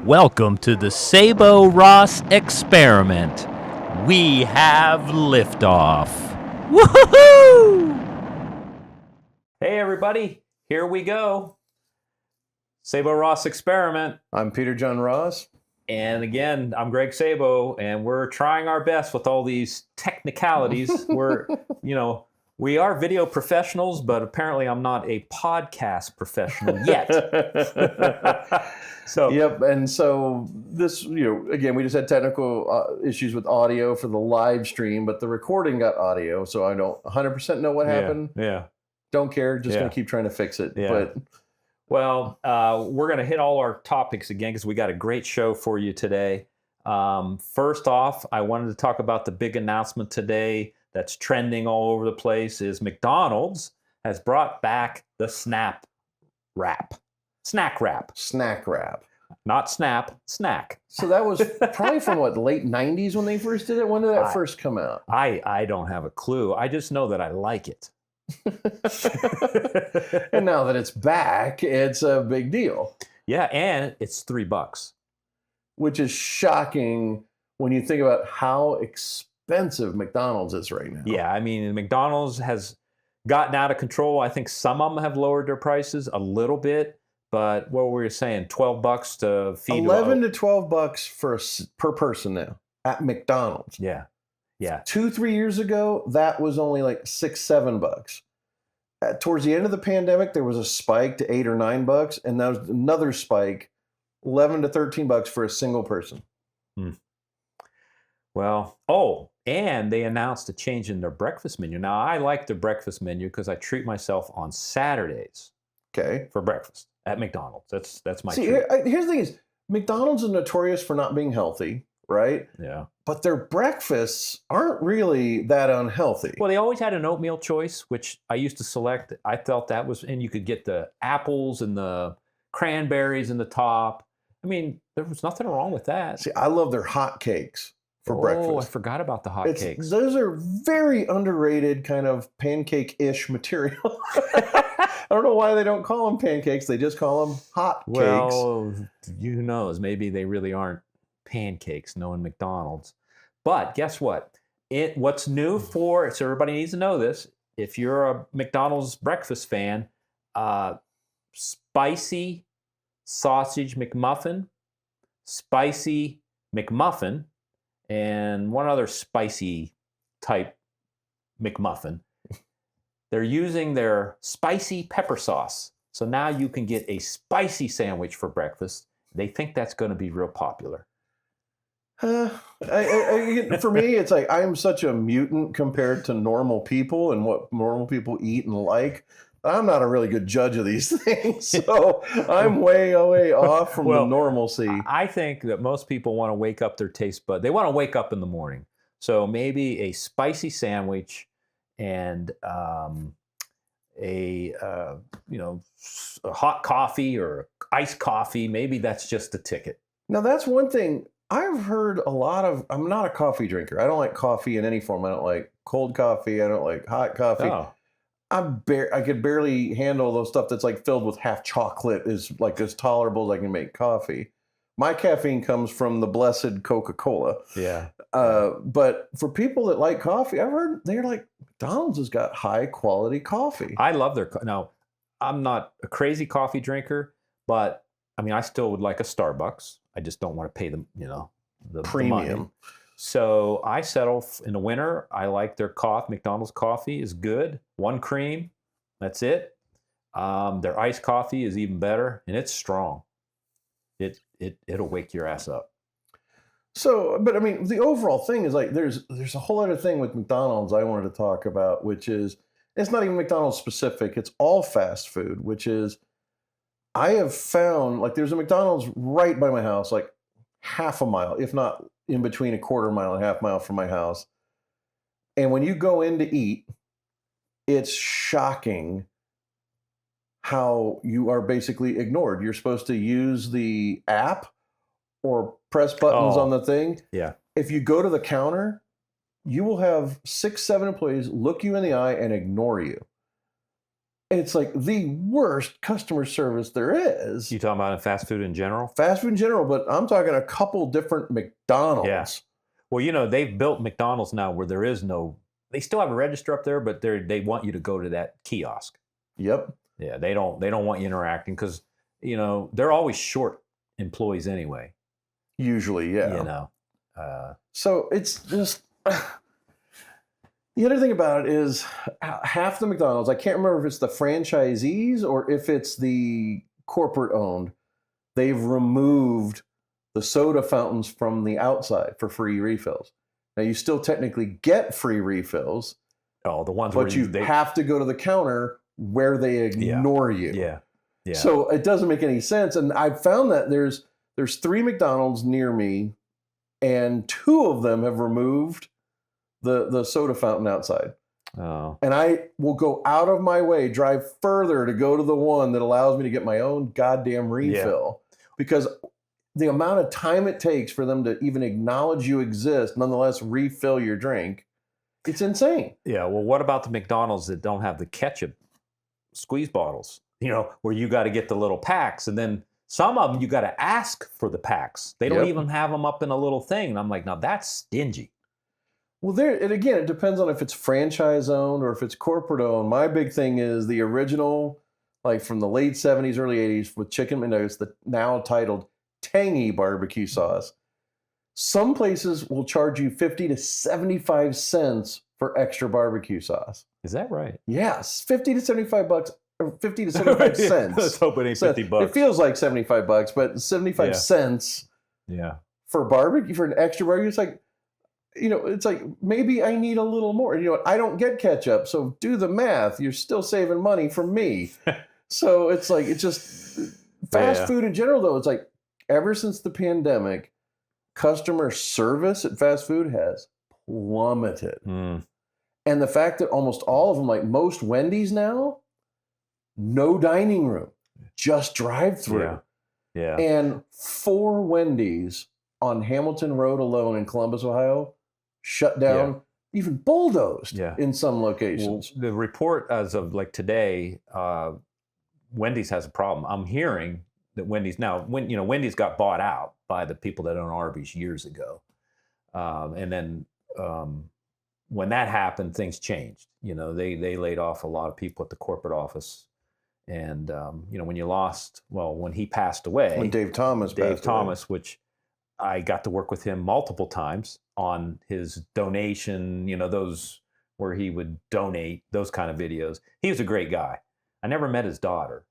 Welcome to the Sabo Ross Experiment. We have liftoff. Woohoo! Hey everybody, here we go. Sabo Ross Experiment. I'm Peter John Ross. And again, I'm Greg Sabo, and we're trying our best with all these technicalities. We are video professionals, but apparently I'm not a podcast professional yet. Yep, and so this, again, we just had technical issues with audio for the live stream, but the recording got audio, so I don't 100% know what happened. Yeah. Don't care, just going to keep trying to fix it. Yeah. But well, we're going to hit all our topics again because we got a great show for you today. First off, I wanted to talk about the big announcement today that's trending all over the place is McDonald's has brought back the snack wrap. Snack wrap. Not snap, snack. So that was probably from what, late 90s when they first did it? When did that first come out? I don't have a clue. I just know that I like it. And now that it's back, it's a big deal. Yeah, and it's $3. Which is shocking when you think about how expensive McDonald's is right now. Yeah, I mean, McDonald's has gotten out of control. I think some of them have lowered their prices a little bit, but what were you saying? $12 to feed 11 to $12 per person now at McDonald's. Yeah. 2-3 years ago, that was only like $6-7. Towards the end of the pandemic, there was a spike to $8 or $9, and that was another spike, $11 to $13 for a single person. Well, and they announced a change in their breakfast menu. Now, I like the breakfast menu because I treat myself on Saturdays. Okay. For breakfast at McDonald's. That's my treat. Here's the thing is, McDonald's is notorious for not being healthy, right? Yeah. But their breakfasts aren't really that unhealthy. Well, they always had an oatmeal choice, which I used to select. I felt that was, and you could get the apples and the cranberries in the top. I mean, there was nothing wrong with that. See, I love their hot cakes for breakfast. Oh, I forgot about the hot cakes. Those are very underrated kind of pancake-ish material. I don't know why they don't call them pancakes. They just call them hot cakes. Well, who knows? Maybe they really aren't pancakes, knowing McDonald's. But guess what? What's new so everybody needs to know this. If you're a McDonald's breakfast fan, spicy sausage McMuffin, spicy McMuffin, and one other spicy type McMuffin. They're using their spicy pepper sauce. So now you can get a spicy sandwich for breakfast. They think that's going to be real popular. For me, it's like I'm such a mutant compared to normal people and what normal people eat and like. I'm not a really good judge of these things, so I'm way off from the normalcy. I think that most people want to wake up their taste bud. They want to wake up in the morning. So maybe a spicy sandwich and a hot coffee or iced coffee. Maybe that's just a ticket. Now that's one thing. I've heard I'm not a coffee drinker. I don't like coffee in any form. I don't like cold coffee. I don't like hot coffee. Oh. I could barely handle those stuff that's like filled with half chocolate is like as tolerable as I can make coffee. My caffeine comes from the blessed Coca-Cola. Yeah. But for people that like coffee, I've heard they're like, McDonald's has got high quality coffee. I love their now. I'm not a crazy coffee drinker, but I mean, I still would like a Starbucks. I just don't want to pay them, the premium. The money. So I settle in the winter. I like their coffee. McDonald's coffee is good. One cream, that's it. Their iced coffee is even better, and it's strong. It'll wake your ass up. So, but I mean, the overall thing is like there's a whole other thing with McDonald's I wanted to talk about, which is it's not even McDonald's specific. It's all fast food, which is I have found like there's a McDonald's right by my house, like half a mile, if not in between a quarter mile and half mile from my house. And when you go in to eat, it's shocking how you are basically ignored. You're supposed to use the app or press buttons on the thing. Yeah. If you go to the counter, you will have 6-7 employees look you in the eye and ignore you. it's like the worst customer service there is. You talking about in fast food in general? Fast food in general, but I'm talking a couple different McDonald's. Yeah. Well, they've built McDonald's now where there is no. They still have a register up there, but they want you to go to that kiosk. Yep. Yeah, they don't want you interacting because they're always short employees anyway. Usually, yeah. So it's just the other thing about it is half the McDonald's. I can't remember if it's the franchisees or if it's the corporate owned. They've removed the soda fountains from the outside for free refills. Now you still technically get free refills. Oh, the ones but where have to go to the counter where they ignore you. Yeah. Yeah. So it doesn't make any sense. And I've found that there's 3 McDonald's near me, and 2 of them have removed the soda fountain outside. Oh. And I will go out of my way, drive further to go to the one that allows me to get my own goddamn refill. Yeah. Because the amount of time it takes for them to even acknowledge you exist, nonetheless refill your drink, it's insane. Yeah. Well, what about the McDonald's that don't have the ketchup squeeze bottles? Where you got to get the little packs, and then some of them you got to ask for the packs. They don't even have them up in a little thing. And I'm like, now that's stingy. Well, and again, it depends on if it's franchise owned or if it's corporate owned. My big thing is the original, like from the late 70s, early 80s with chicken McNuggets, the now titled tangy barbecue sauce. Some places will charge you 50 to 75 cents for extra barbecue sauce. Is that right? Yes, 50 to 75 bucks. 50 to 75 cents. Let's hope it ain't 50 bucks. It feels like 75 bucks, but 75 cents for barbecue, for an extra barbecue, it's like, it's like maybe I need a little more. I don't get ketchup, so do the math. You're still saving money from me. So it's like, it's just fast food in general, though. It's like ever since the pandemic, customer service at fast food has plummeted. And the fact that almost all of them, like most Wendy's now, no dining room, just drive-through. Yeah. And 4 Wendy's on Hamilton Road alone in Columbus, Ohio, shut down, even bulldozed in some locations. Well, the report as of like today, Wendy's has a problem. I'm hearing that Wendy's now, Wendy's got bought out by the people that own Arby's years ago. And then when that happened, things changed. They laid off a lot of people at the corporate office. And, when he passed away. When Dave Thomas passed away. Which I got to work with him multiple times on his donation, those where he would donate, those kind of videos. He was a great guy. I never met his daughter,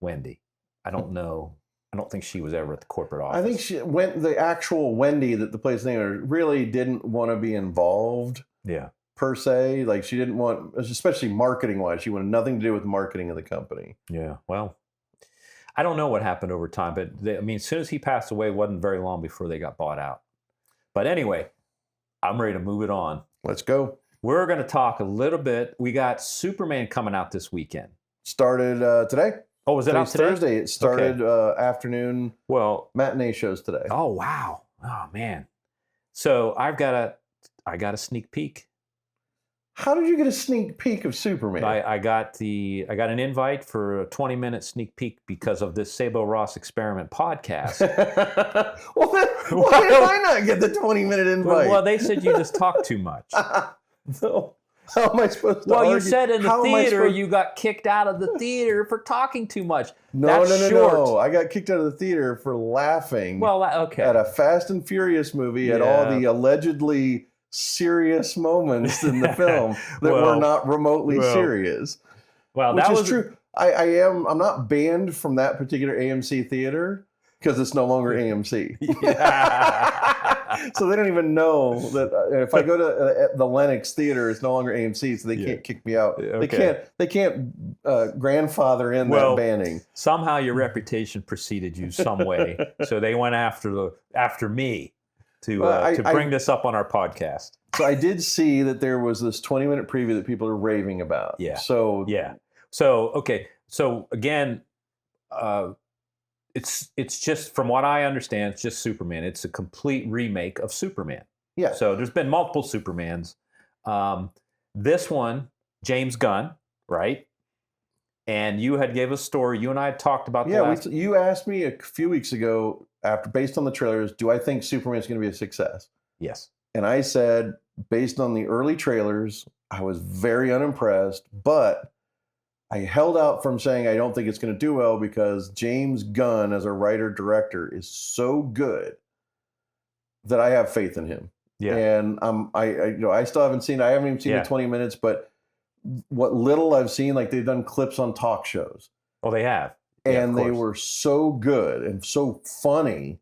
Wendy. I don't know. I don't think she was ever at the corporate office. I think the actual Wendy that the place name really didn't want to be involved. Yeah. Per se, like she didn't want, especially marketing wise, she wanted nothing to do with the marketing of the company. Yeah, well, I don't know what happened over time, but as soon as he passed away, it wasn't very long before they got bought out. But anyway, I'm ready to move it on. Let's go. We're going to talk a little bit. We got Superman coming out this weekend. Started today. Oh, was it out today? Thursday. It started afternoon. Matinee shows today. Oh wow! Oh man! So I got a sneak peek. How did you get a sneak peek of Superman? I got an invite for a 20-minute sneak peek because of this Sabo Ross Experiment podcast. Well, then, why did I not get the 20-minute invite? Well, they said you just talk too much. So, how am I supposed to Well, argue? You said in the theater you got kicked out of the theater for talking too much. No. I got kicked out of the theater for laughing at a Fast and Furious movie at all the allegedly serious moments in the film that were not remotely serious. Well, which is true. I'm not banned from that particular AMC theater because it's no longer AMC. So they don't even know that if I go to the Lenox Theater, it's no longer AMC, so they can't kick me out. Okay. They can't grandfather in that banning. Somehow your reputation preceded you some way, so they went after me to bring this up on our podcast. So I did see that there was this 20-minute preview that people are raving about. Yeah. So okay. So again, it's just, from what I understand, it's just Superman. It's a complete remake of Superman. Yeah. So there's been multiple Supermans. This one, James Gunn, right? and you had gave a story. You and I had talked about the Yeah, last. you asked me a few weeks ago, after based on the trailers, do I think Superman's going to be a success? Yes. And I said, based on the early trailers, I was very unimpressed, but I held out from saying I don't think it's going to do well because James Gunn, as a writer director, is so good that I have faith in him. Yeah. And I still haven't seen. I haven't even seen Yeah. the 20 minutes, but what little I've seen, like they've done clips on talk shows, Well, they have. Yeah, of and they course. were so good and so funny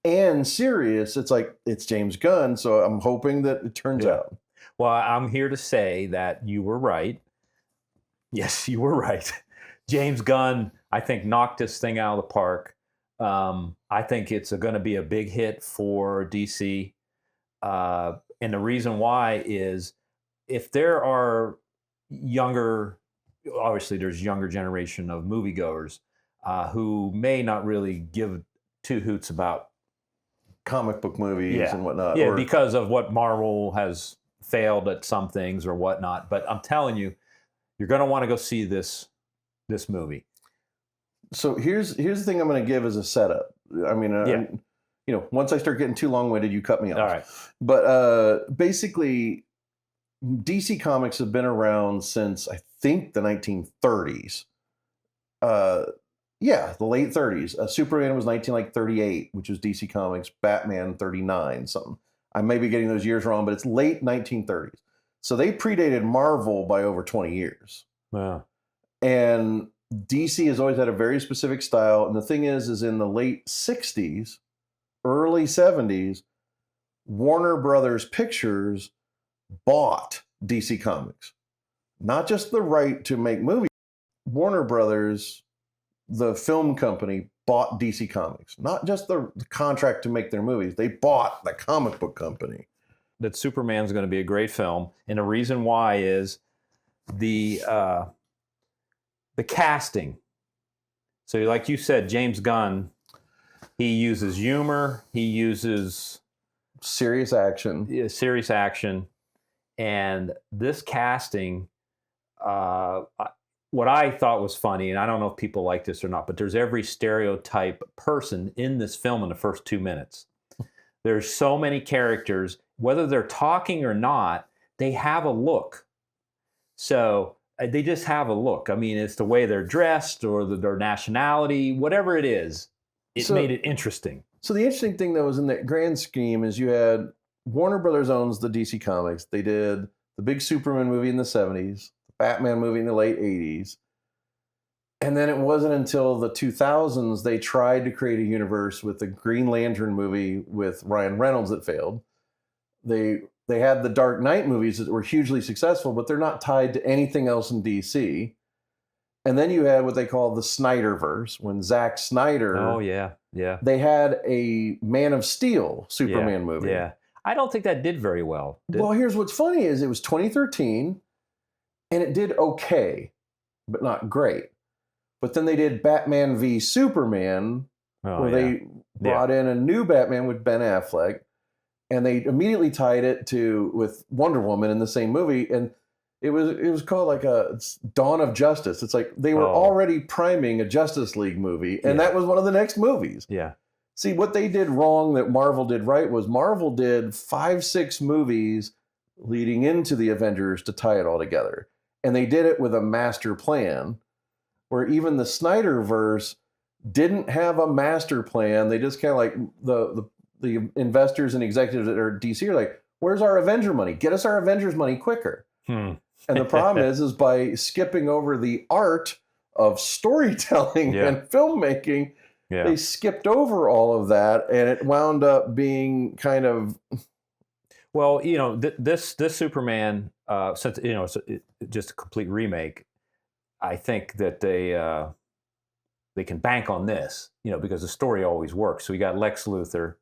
and serious. It's like it's James Gunn, so I'm hoping that it turns Yeah. out. Well, I'm here to say that you were right. Yes, you were right. James Gunn, I think, knocked this thing out of the park. I think it's going to be a big hit for DC. And the reason why is if there are younger, obviously there's younger generation of moviegoers who may not really give two hoots about Comic book movies and whatnot. Yeah, because of what Marvel has failed at some things or whatnot. But I'm telling you, you're going to want to go see this movie. So here's the thing I'm going to give as a setup. I mean, once I start getting too long-winded, you cut me off. All right. But basically, DC Comics have been around since I think the 1930s. The late 30s. Superman was 1938, which was DC Comics. Batman 39, something. I may be getting those years wrong, but it's late 1930s. So they predated Marvel by over 20 years. Wow. And DC has always had a very specific style. And the thing is in the late 60s, early 70s, Warner Brothers Pictures bought DC Comics. Not just the right to make movies. Warner Brothers, the film company, bought DC Comics. Not just the contract to make their movies. They bought the comic book company. That Superman's going to be a great film. And the reason why is the casting. So like you said, James Gunn, he uses humor. He uses serious action. Serious action. And this casting, what I thought was funny, and I don't know if people like this or not, but there's every stereotype person in this film in the first 2 minutes. There's so many characters, whether they're talking or not, they have a look. So they just have a look. I mean, it's the way they're dressed or their nationality, whatever it is, it made it interesting. So the interesting thing, though, is in that grand scheme is you had Warner Brothers owns the DC Comics. They did the big Superman movie in the 70s, the Batman movie in the late 80s. And then it wasn't until the 2000s they tried to create a universe with the Green Lantern movie with Ryan Reynolds that failed. They had the Dark Knight movies that were hugely successful, but they're not tied to anything else in DC. And then you had what they call the Snyderverse, when Zack Snyder. Oh, yeah. They had a Man of Steel Superman movie. Yeah. I don't think that did very well. Well, here's what's funny is it was 2013, and it did okay, but not great. But then they did Batman v Superman, where they brought in a new Batman with Ben Affleck, and they immediately tied it with Wonder Woman in the same movie, and it was called like it's Dawn of Justice. It's like they were already priming a Justice League movie, and that was one of the next movies. Yeah. See, what they did wrong that Marvel did right was Marvel did 5-6 movies leading into the Avengers to tie it all together, and they did it with a master plan. Where even the Snyderverse didn't have a master plan. They just kind of like the investors and executives that are DC are like, where's our Avenger money? Get us our Avengers money quicker. And the problem is by skipping over the art of storytelling and filmmaking, they skipped over all of that, and it wound up being kind of... Well, this Superman, since it's just a complete remake, I think that they can bank on this, because the story always works. So we got Lex Luthor.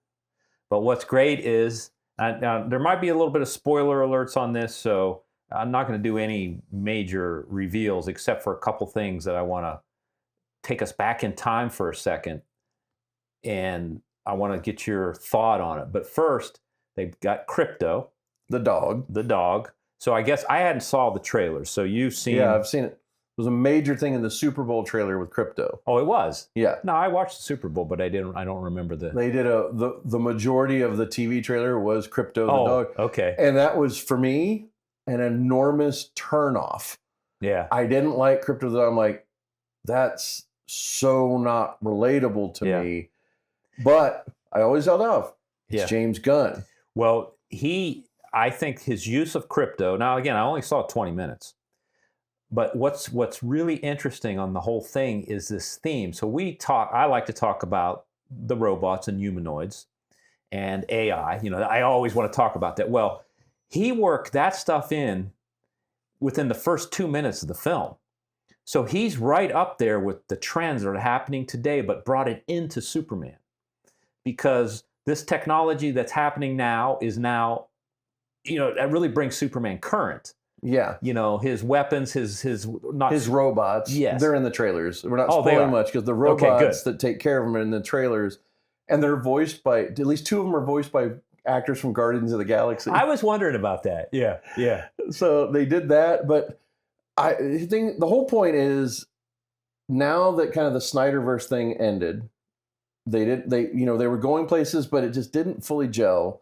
But what's great is, now there might be a little bit of spoiler alerts on this, so I'm not going to do any major reveals except for a couple things that I want to take us back in time for a second. And I want to get your thought on it. But first, they've got Crypto. The dog. So I guess I hadn't saw the trailers. So you've seen... Yeah, I've seen it. was a major thing in the Super Bowl trailer with crypto. Oh, it was. Yeah. No, I watched the Super Bowl, but I don't remember the. They did the majority of the TV trailer was crypto the dog. Okay. And that was for me an enormous turnoff. Yeah. I didn't like crypto the dog. I'm like, that's so not relatable to me. But I always held off. It's James Gunn. Well, I think his use of crypto. Now, again, I only saw 20 minutes. But what's really interesting on the whole thing is this theme. So I like to talk about the robots and humanoids and AI. I always want to talk about that. Well, he worked that stuff in within the first 2 minutes of the film. So he's right up there with the trends that are happening today, but brought it into Superman. Because this technology that's happening now is now, that really brings Superman current. Yeah. His weapons, his robots. Yes. They're in the trailers. We're not spoiling much because the robots that take care of them are in the trailers. And they're voiced by, at least 2 of them are voiced by actors from Guardians of the Galaxy. I was wondering about that. Yeah. Yeah. So they did that. But I think the whole point is now that kind of the Snyderverse thing ended, they were going places, but it just didn't fully gel.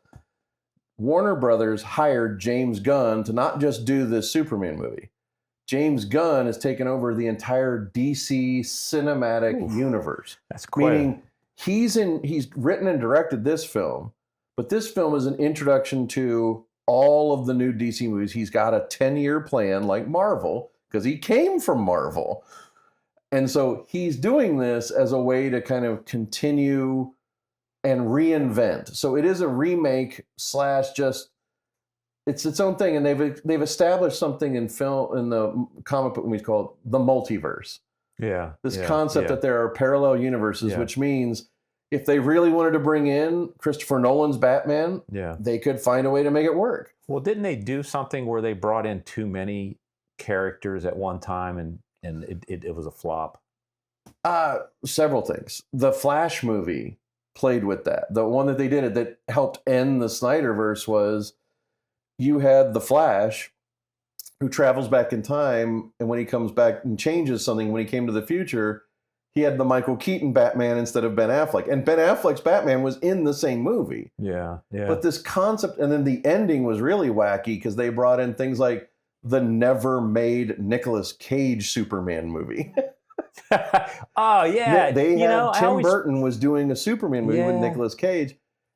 Warner Brothers hired James Gunn to not just do this Superman movie. James Gunn has taken over the entire DC cinematic universe. That's quite. Meaning he's written and directed this film, but this film is an introduction to all of the new DC movies. He's got a 10-year plan like Marvel because he came from Marvel. And so he's doing this as a way to kind of continue and reinvent. So it is a remake / just it's its own thing. And they've established something in the comic book movies called the multiverse. Yeah. This concept that there are parallel universes, which means if they really wanted to bring in Christopher Nolan's Batman, they could find a way to make it work. Well, didn't they do something where they brought in too many characters at one time and it was a flop? Several things. The Flash movie played with that. The one that they did that helped end the Snyderverse was you had the Flash who travels back in time, and when he comes back and changes something, when he came to the future, he had the Michael Keaton Batman instead of Ben Affleck. And Ben Affleck's Batman was in the same movie. Yeah, yeah. But this concept, and then the ending was really wacky because they brought in things like the never-made Nicolas Cage Superman movie. Oh, yeah. They had Tim Burton was doing a Superman movie with Nicolas Cage.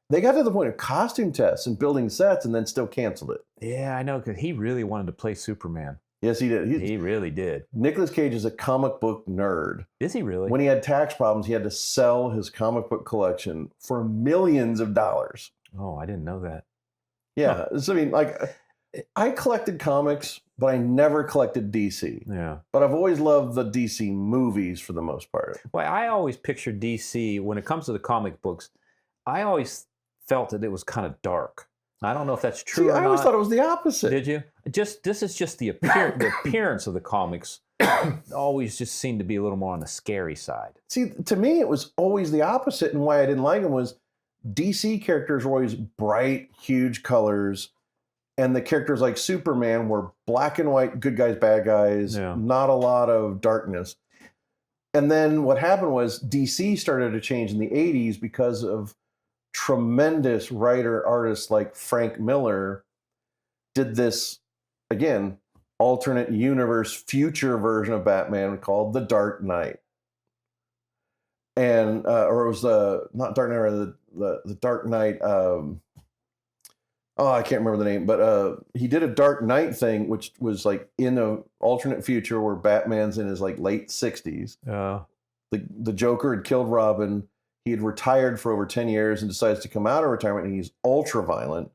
They got to the point of costume tests and building sets and then still canceled it. Yeah, I know, because he really wanted to play Superman. Yes, he did. He really did. Nicolas Cage is a comic book nerd. Is he really? When he had tax problems, he had to sell his comic book collection for millions of dollars. Oh, I didn't know that. Yeah. Huh. So, I mean, I collected comics, but I never collected DC. Yeah. But I've always loved the DC movies for the most part. Well, I always pictured DC, when it comes to the comic books, I always felt that it was kind of dark. I don't know if that's true or not. I always thought it was the opposite. Did you? This is just the appearance of the comics always just seemed to be a little more on the scary side. See, to me, it was always the opposite, and why I didn't like them was DC characters were always bright, huge colors, and the characters like Superman were black and white, good guys, bad guys, not a lot of darkness. And then what happened was DC started to change in the 80s because of tremendous artists like Frank Miller did this, again, alternate universe future version of Batman called The Dark Knight. And, or it was not Dark Knight, the Dark Knight, I can't remember the name, but he did a Dark Knight thing, which was like in an alternate future where Batman's in his like late 60s. The Joker had killed Robin. He had retired for over 10 years and decides to come out of retirement, and he's ultra violent.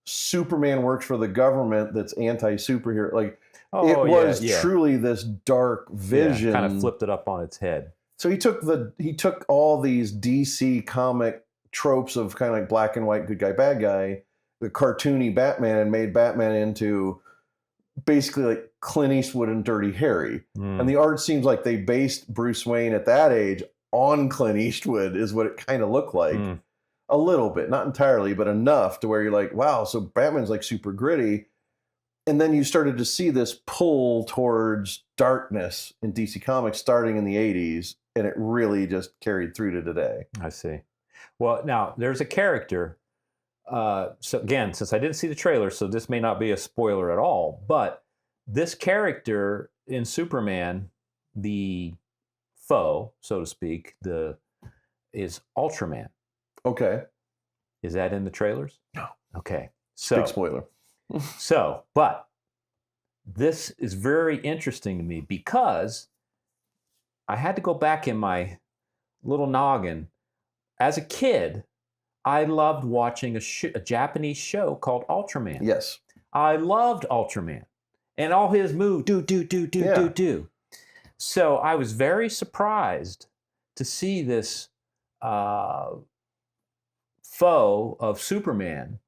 Superman works for the government that's anti-superhero. Like, it was truly this dark vision. Kind of flipped it up on its head. So he took all these DC comic tropes of kind of like black and white, good guy, bad guy, the cartoony Batman, and made Batman into basically like Clint Eastwood and Dirty Harry. And the art seems like they based Bruce Wayne at that age on Clint Eastwood, is what it kind of looked like. A little bit, not entirely, but enough to where you're like, wow, so Batman's like super gritty. And then you started to see this pull towards darkness in DC Comics starting in the 80s, and it really just carried through to today. I see. Well, now there's a character. So again, since I didn't see the trailer, so this may not be a spoiler at all, but this character in Superman, the foe, so to speak, is Ultraman. Okay. Is that in the trailers? No. Okay. So big spoiler. But this is very interesting to me because I had to go back in my little noggin. As a kid, I loved watching a Japanese show called Ultraman. Yes. I loved Ultraman and all his moves, do. So I was very surprised to see this foe of Superman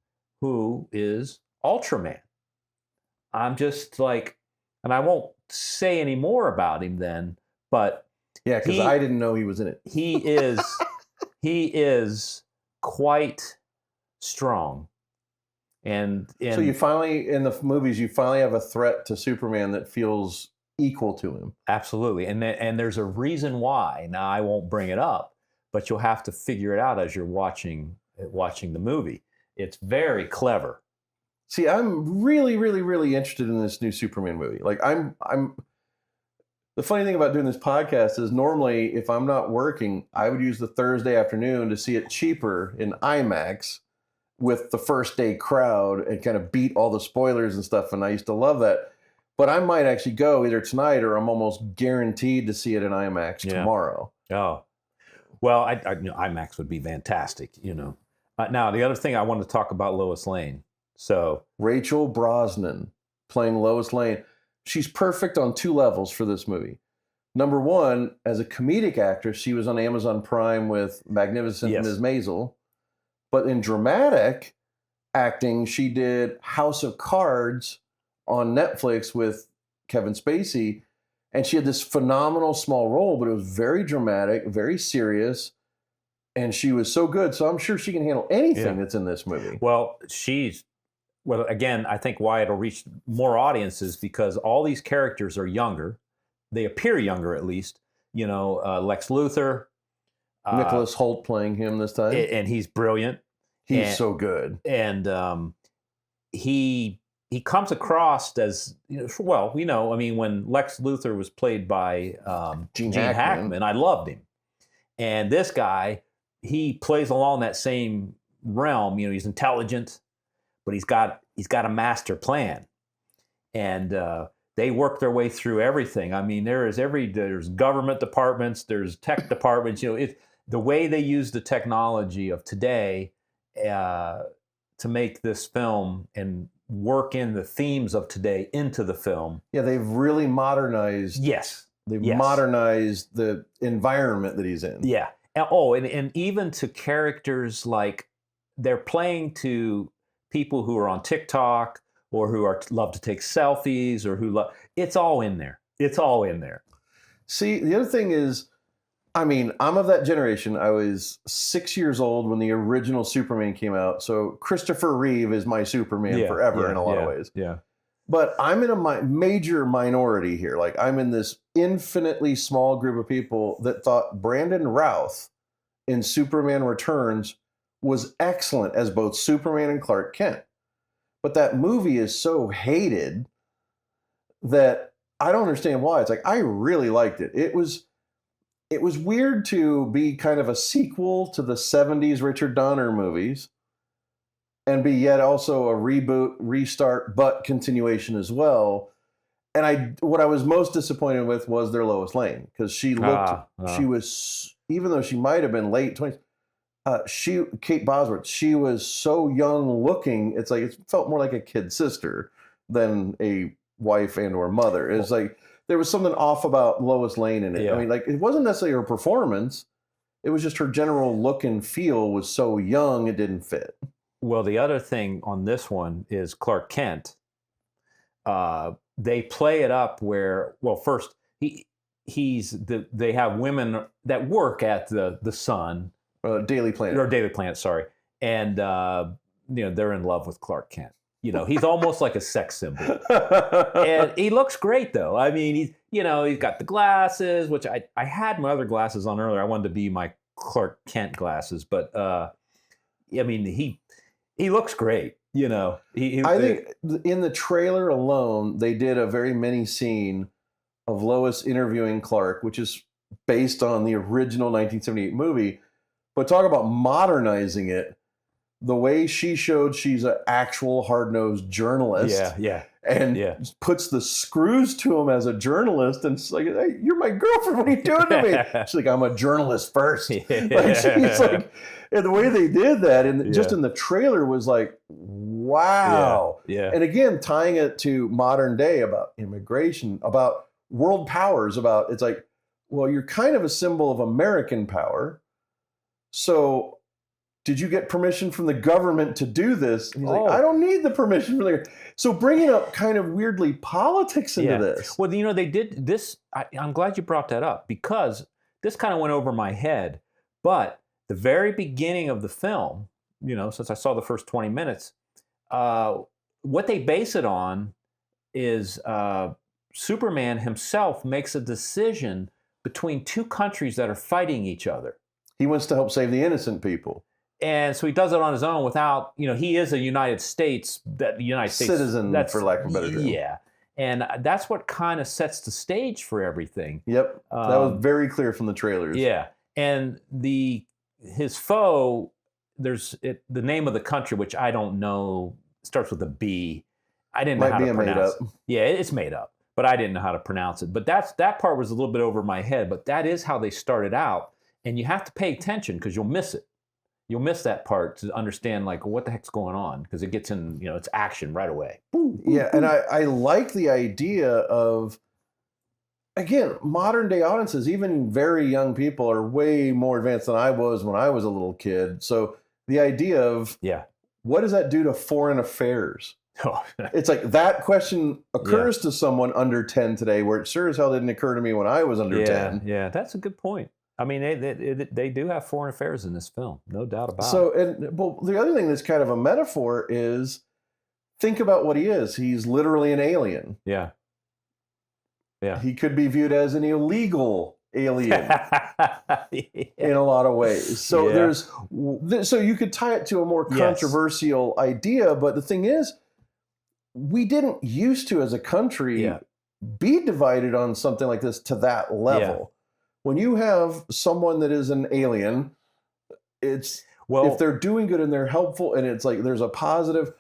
who is Ultraman. I'm just like, and I won't say any more about him then, but yeah, because I didn't know he was in it. He is quite strong. And so you finally, in the movies, you finally have a threat to Superman that feels equal to him. Absolutely. And there's a reason why. Now, I won't bring it up, but you'll have to figure it out as you're watching the movie. It's very clever. See, I'm really, really, really interested in this new Superman movie. Like, I'm. The funny thing about doing this podcast is normally, if I'm not working, I would use the Thursday afternoon to see it cheaper in IMAX with the first day crowd and kind of beat all the spoilers and stuff. And I used to love that. But I might actually go either tonight or I'm almost guaranteed to see it in IMAX tomorrow. Oh, well, IMAX would be fantastic, Now, the other thing I wanted to talk about Lois Lane. So Rachel Brosnahan playing Lois Lane. She's perfect on two levels for this movie. Number one, as a comedic actress, she was on Amazon Prime with Magnificent Ms. Maisel. But in dramatic acting, she did House of Cards on Netflix with Kevin Spacey. And she had this phenomenal small role, but it was very dramatic, very serious. And she was so good. So I'm sure she can handle anything that's in this movie. Well, again, I think why it'll reach more audiences because all these characters are younger. They appear younger, at least. Lex Luthor. Nicholas Hoult playing him this time. And he's brilliant. He's so good. And he comes across as, when Lex Luthor was played by Gene Hackman, I loved him. And this guy, he plays along that same realm. He's intelligent, but he's got a master plan. And they work their way through everything. I mean, there's government departments, there's tech departments. The way they use the technology of today to make this film and work in the themes of today into the film. Yeah, they've really modernized. Yes. They've modernized the environment that he's in. Yeah. And even to characters like they're playing to people who are on TikTok or who love to take selfies or it's all in there. It's all in there. See, the other thing is, I'm of that generation. I was 6 years old when the original Superman came out. So Christopher Reeve is my Superman forever in a lot of ways. Yeah. But I'm in a major minority here. Like, I'm in this infinitely small group of people that thought Brandon Routh in Superman Returns was excellent as both Superman and Clark Kent. But that movie is so hated that I don't understand why. It's like, I really liked it. It was weird to be kind of a sequel to the 70s Richard Donner movies and be yet also a reboot, restart, but continuation as well. And what I was most disappointed with was their Lois Lane, because she was, even though she might have been late 20s, Kate Bosworth, she was so young looking. It's like, it felt more like a kid sister than a wife and or mother. It's like, there was something off about Lois Lane in it. Yeah. It wasn't necessarily her performance. It was just her general look and feel was so young, it didn't fit. Well, the other thing on this one is Clark Kent. They play it up where, first, they have women that work at the Sun. Daily Planet. Or Daily Planet, sorry. And, they're in love with Clark Kent. He's almost like a sex symbol. And he looks great, though. I mean, he's got the glasses, which I had my other glasses on earlier. I wanted to be my Clark Kent glasses, but I mean, he looks great. I think in the trailer alone, they did a very mini scene of Lois interviewing Clark, which is based on the original 1978 movie. But talk about modernizing it. The way she showed she's an actual hard-nosed journalist. And puts the screws to him as a journalist. And it's like, hey, you're my girlfriend. What are you doing to me? She's like, I'm a journalist first. Like, she's like, and the way they did that, and just in the trailer was like, wow. And again, tying it to modern day about immigration, about world powers, it's like, well, you're kind of a symbol of American power. So did you get permission from the government to do this? And he's like, I don't need the permission from the government. So bringing up kind of weirdly politics into this. Well, they did this. I'm glad you brought that up, because this kind of went over my head. But the very beginning of the film, since I saw the first 20 minutes, what they base it on is Superman himself makes a decision between two countries that are fighting each other. He wants to help save the innocent people. And so he does it on his own without, he is a United States citizen, for lack of a better term. Yeah. And that's what kind of sets the stage for everything. Yep. That was very clear from the trailers. Yeah. And his foe, the name of the country, which I don't know, starts with a B. I didn't know how to pronounce it. Yeah, it's made up, but I didn't know how to pronounce it. But that part was a little bit over my head, but that is how they started out. And you have to pay attention because you'll miss it. You'll miss that part to understand, like, what the heck's going on, because it gets in, it's action right away. Yeah, and I like the idea of, again, modern day audiences, even very young people, are way more advanced than I was when I was a little kid. So the idea of, what does that do to foreign affairs? It's like that question occurs to someone under 10 today, where it sure as hell didn't occur to me when I was under 10. Yeah, that's a good point. I mean, they do have foreign affairs in this film, no doubt about it. So, the other thing that's kind of a metaphor is, think about what he is. He's literally an alien. Yeah. He could be viewed as an illegal alien in a lot of ways. So so you could tie it to a more controversial idea, but the thing is, we didn't used to, as a country, be divided on something like this to that level. When you have someone that is an alien, if they're doing good and they're helpful, and it's like there's a positive,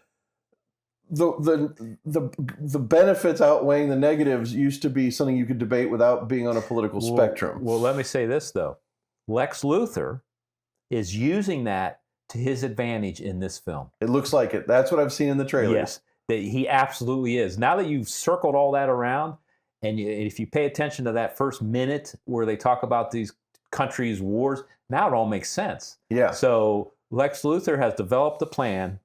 the benefits outweighing the negatives used to be something you could debate without being on a political spectrum. Well, let me say this, though. Lex Luthor is using that to his advantage in this film. It looks like it. That's what I've seen in the trailers. Yes, that he absolutely is. Now that you've circled all that around, and if you pay attention to that first minute where they talk about these countries' wars, now it all makes sense. Yeah. So Lex Luthor has developed a plan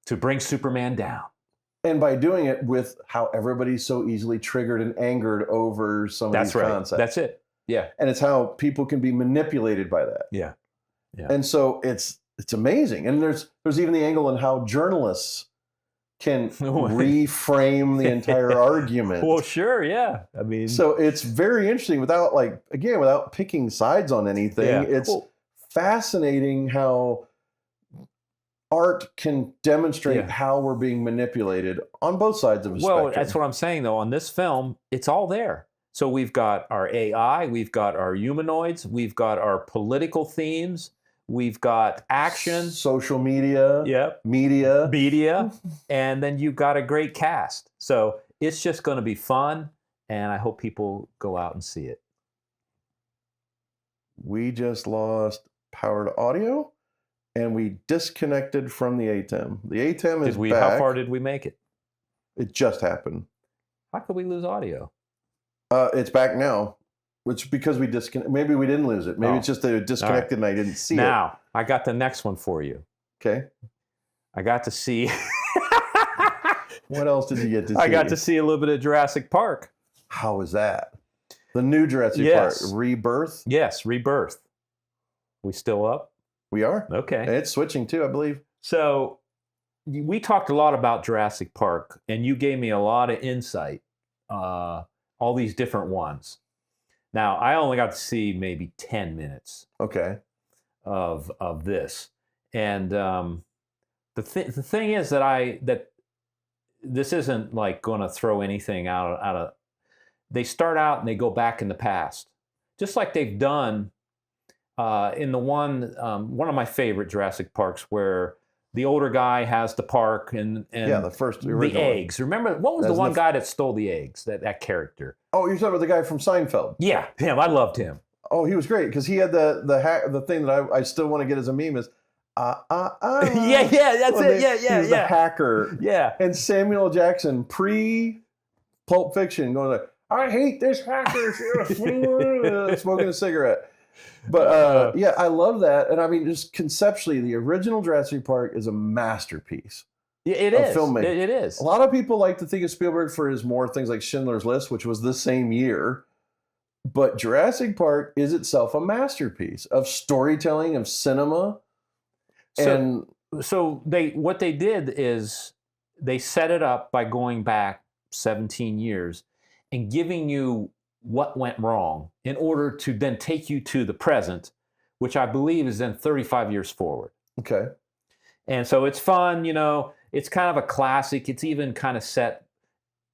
to bring Superman down. And by doing it with how everybody's so easily triggered and angered over some of these concepts. That's it. Yeah. And it's how people can be manipulated by that. Yeah. And so it's amazing. And there's even the angle in how journalists can reframe the entire argument. Well, sure, yeah. I mean, so it's very interesting without picking sides on anything. It's fascinating how art can demonstrate how we're being manipulated on both sides of the spectrum. Well, that's what I'm saying, though. On this film, it's all there. So we've got our AI, we've got our humanoids, we've got our political themes, we've got action, social media, media, and then you've got a great cast. So it's just going to be fun, and I hope people go out and see it. We just lost power to audio, and we disconnected from the ATEM. The ATEM is back. How far did we make it? It just happened. How could we lose audio? It's back now. It's because we disconnected. Maybe we didn't lose it. Maybe it's just that it disconnected and I didn't see it. Now, I got the next one for you. Okay. I got to see... What else did you get to see? I got to see a little bit of Jurassic Park. How was that? The new Jurassic Park. Rebirth? Yes, Rebirth. We still up? We are. Okay. And it's switching too, I believe. So, we talked a lot about Jurassic Park, and you gave me a lot of insight. All these different ones. Now, I only got to see maybe 10 minutes Okay. of this, and the thing is that this isn't like going to throw anything out of. They start out and they go back in the past, just like they've done in the one of my favorite Jurassic Parks, where the older guy has the park and the eggs. Remember, what was the one guy that stole the eggs? That character. Oh, you're talking about the guy from Seinfeld. Yeah, him. I loved him. Oh, he was great because he had the thing that I still want to get as a meme is yeah, that's it. Yeah. He's the hacker. Yeah. And Samuel Jackson pre Pulp Fiction going like, I hate this hacker smoking a cigarette. But yeah, I love that. And I mean, just conceptually, the original Jurassic Park is a masterpiece. It is. Filmmaking. It is. A lot of people like to think of Spielberg for his more things like Schindler's List, which was the same year. But Jurassic Park is itself a masterpiece of storytelling, of cinema. So what they did is they set it up by going back 17 years and giving you what went wrong in order to then take you to the present, which I believe is then 35 years forward. Okay. And so it's fun, it's kind of a classic. It's even kind of set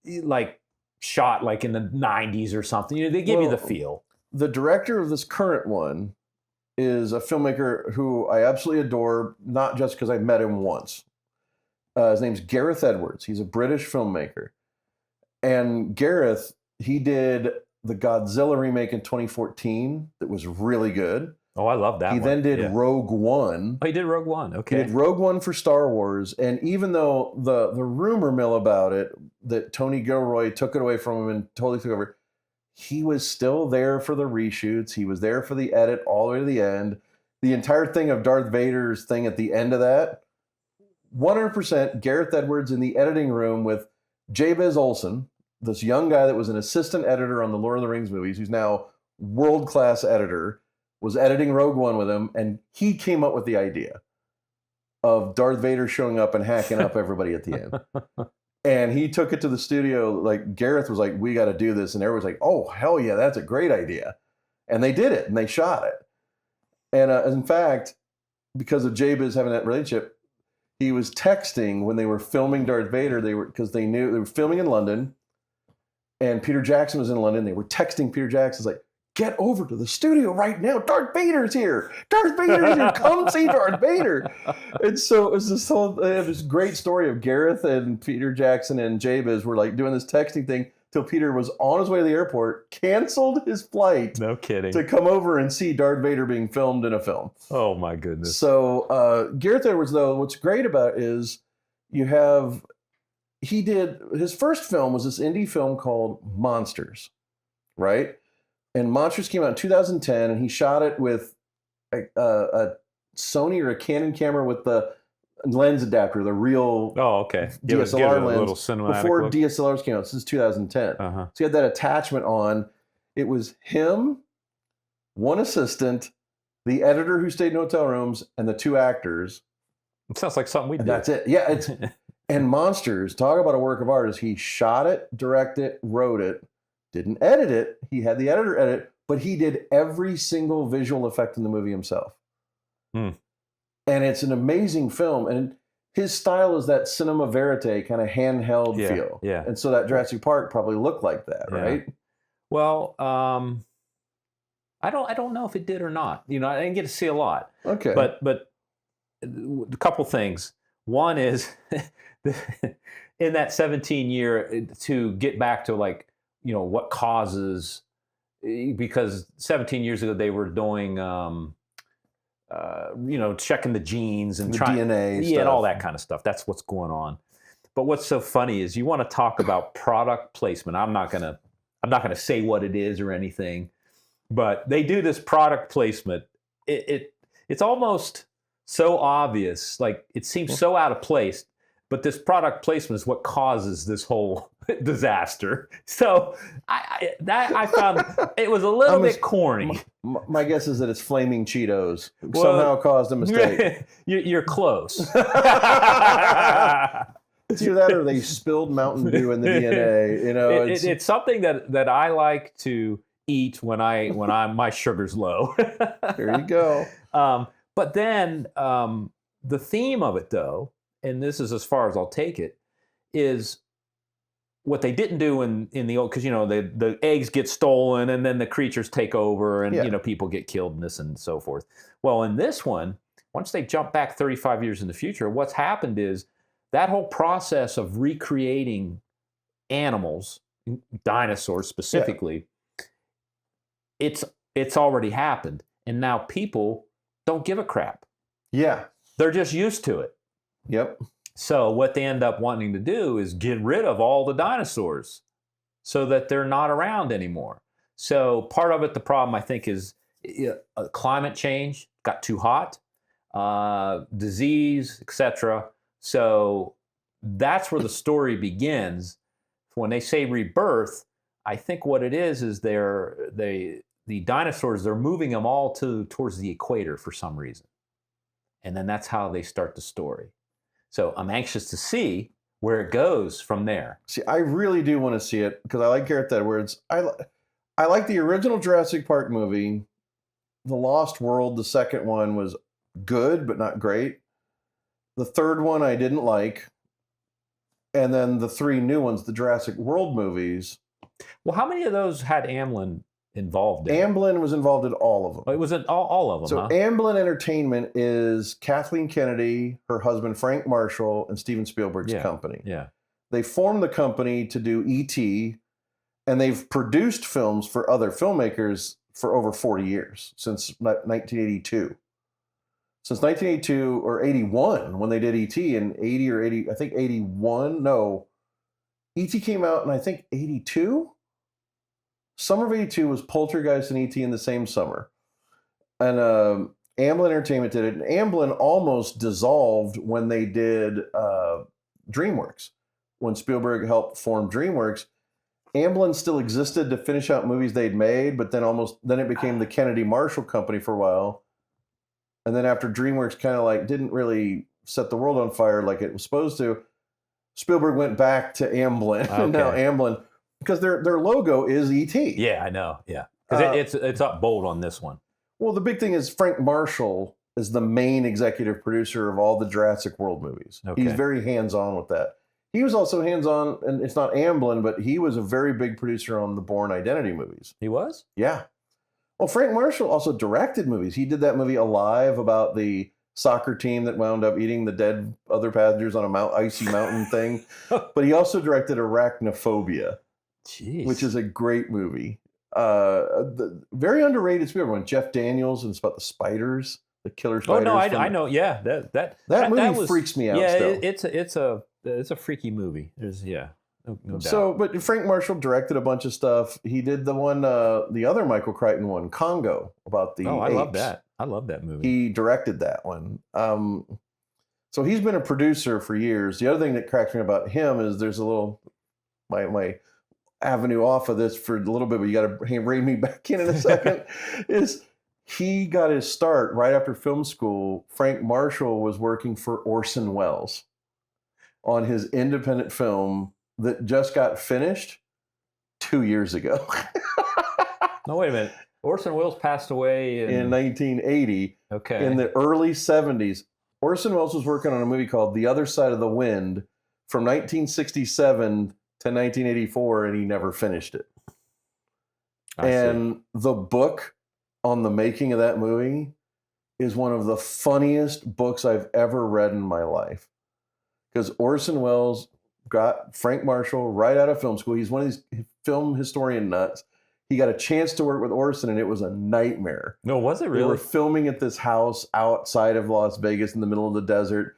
like shot like in the 90s or something. They give you the feel. The director of this current one is a filmmaker who I absolutely adore, not just because I met him once. His name's Gareth Edwards. He's a British filmmaker. And Gareth, he did the Godzilla remake in 2014 that was really good. Oh, I love that He then did Rogue One. Oh, he did Rogue One. Okay. He did Rogue One for Star Wars. And even though the rumor mill about it, that Tony Gilroy took it away from him and totally took over, he was still there for the reshoots. He was there for the edit all the way to the end. The entire thing of Darth Vader's thing at the end of that, 100% Gareth Edwards in the editing room with Jabez Olsen, this young guy that was an assistant editor on the Lord of the Rings movies, who's now world-class editor, was editing Rogue One with him, and he came up with the idea of Darth Vader showing up and hacking up everybody at the end. And he took it to the studio. Like Gareth was like, we got to do this. And everyone's like, oh, hell yeah, that's a great idea. And they did it and they shot it. And in fact, because of Jabez having that relationship, he was texting when they were filming Darth Vader. Because they knew they were filming in London and Peter Jackson was in London. They were texting Peter Jackson's like, get over to the studio right now. Darth Vader's here. Darth Vader's here. Come see Darth Vader. And so it was this great story of Gareth and Peter Jackson and Jabez were like doing this texting thing till Peter was on his way to the airport, canceled his flight. No kidding. To come over and see Darth Vader being filmed in a film. Oh my goodness. So Gareth Edwards, though, what's great about it is he did, his first film was this indie film called Monsters, right? And Monsters came out in 2010, and he shot it with a Sony or a Canon camera with the lens adapter, the real DSLR lens, little cinematic before look. DSLRs came out. This is 2010. So he had that attachment on. It was him, one assistant, the editor who stayed in hotel rooms, and the two actors. It sounds like something we did. That's it. Yeah. And Monsters, talk about a work of art, is he shot it, directed it, wrote it, didn't edit it. He had the editor edit, but he did every single visual effect in the movie himself. And it's an amazing film. And his style is that cinema verite kind of handheld feel. Yeah. And so that Jurassic Park probably looked like that, right? Well, I don't know if it did or not. I didn't get to see a lot. Okay. But a couple things. One is in that 17 year to get back to like, what causes, because 17 years ago they were doing, checking the genes and the DNA stuff. And all that kind of stuff. That's what's going on. But what's so funny is you want to talk about product placement. I'm not gonna say what it is or anything, but they do this product placement. It's almost so obvious, like it seems so out of place. But this product placement is what causes this whole disaster. So I found it was a little bit corny. My guess is that it's flaming Cheetos Well, somehow caused a mistake. You're close. It's either that or they spilled Mountain Dew in the DNA. You know, it's something that I like to eat when my sugar's low. There you go. But then the theme of it, though, and this is as far as I'll take it, is what they didn't do in the old, because the eggs get stolen and then the creatures take over and people get killed and this and so forth. Well, in this one, once they jump back 35 years in the future, what's happened is that whole process of recreating animals, dinosaurs specifically, it's already happened, and now people don't give a crap. Yeah, they're just used to it. Yep. So what they end up wanting to do is get rid of all the dinosaurs so that they're not around anymore. So part of it, the problem I think is climate change, got too hot, disease, etc. So that's where the story begins. When they say rebirth, I think what it is the dinosaurs, they're moving them all towards the equator for some reason. And then that's how they start the story. So I'm anxious to see where it goes from there. See, I really do want to see it because I like Gareth Edwards. I like the original Jurassic Park movie. The Lost World, the second one, was good, but not great. The third one I didn't like. And then the three new ones, the Jurassic World movies. Well, how many of those had Amblin involved in? Amblin was involved in all of them. It was in all of them, So huh? Amblin Entertainment is Kathleen Kennedy, her husband Frank Marshall, and Steven Spielberg's company. Yeah. They formed the company to do E.T., and they've produced films for other filmmakers for over 40 years, since 1982. Since 1982 or 81, when they did E.T. in 80 or 80, I think 81. No, E.T. came out in, I think, 82. Summer of 82 was Poltergeist and E.T. in the same summer. And Amblin Entertainment did it. And Amblin almost dissolved when they did DreamWorks. When Spielberg helped form DreamWorks, Amblin still existed to finish out movies they'd made, but then it became the Kennedy Marshall Company for a while. And then after DreamWorks kind of didn't really set the world on fire like it was supposed to, Spielberg went back to Amblin. Okay. And now Amblin, because their logo is E.T. Yeah, I know. Yeah, because it's up bold on this one. Well, the big thing is Frank Marshall is the main executive producer of all the Jurassic World movies. Okay. He's very hands-on with that. He was also hands-on, and it's not Amblin, but he was a very big producer on the Bourne Identity movies. He was? Yeah. Well, Frank Marshall also directed movies. He did that movie Alive about the soccer team that wound up eating the dead other passengers on a icy mountain thing. But he also directed Arachnophobia. Jeez. Which is a great movie. Very underrated Spielberg one. Jeff Daniels, and it's about the spiders, the killer spiders. Oh no, I know. Yeah, that movie freaks me out. Yeah, still. it's a freaky movie. There's no doubt. So, but Frank Marshall directed a bunch of stuff. He did the one, the other Michael Crichton one, Congo, about the apes. I love that. I love that movie. He directed that one. So he's been a producer for years. The other thing that cracks me about him is there's a little my avenue off of this for a little bit, but you got to rein me back in a second, is he got his start right after film school. Frank Marshall was working for Orson Welles on his independent film that just got finished 2 years ago. No, wait a minute. Orson Welles passed away in 1980. Okay. In the early 70s, Orson Welles was working on a movie called The Other Side of the Wind from 1967 to 1984, and he never finished it. And the book on the making of that movie is one of the funniest books I've ever read in my life. Because Orson Welles got Frank Marshall right out of film school. He's one of these film historian nuts. He got a chance to work with Orson, and it was a nightmare. No, was it really? They were filming at this house outside of Las Vegas in the middle of the desert.